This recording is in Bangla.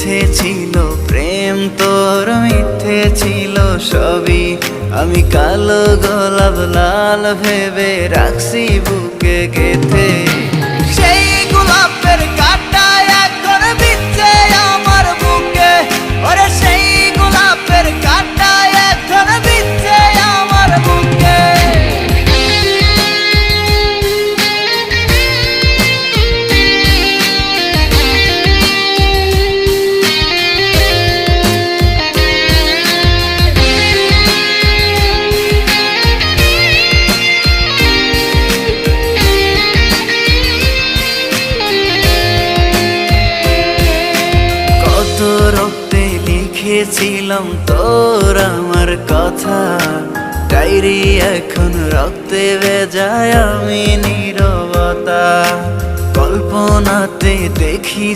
মিথ্যে ছিল প্রেম তোর, মিথ্যে ছিল সবই। আমি কালো গোলাপ লাল ভেবে রাখছি বুকে গেথে। সেই গোলাপের কাঁটা এখন বিচ্ছে আমার বুকে, ওরে সেই গোলাপের কাঁটা এখন বিচ্ছে আমার বুকে। রক্তে লিখেছিলাম তোর আমার কথা, ডায়েরি এখন রক্তে ভেজায় আমি নীরবতা। কল্পনাতে দেখি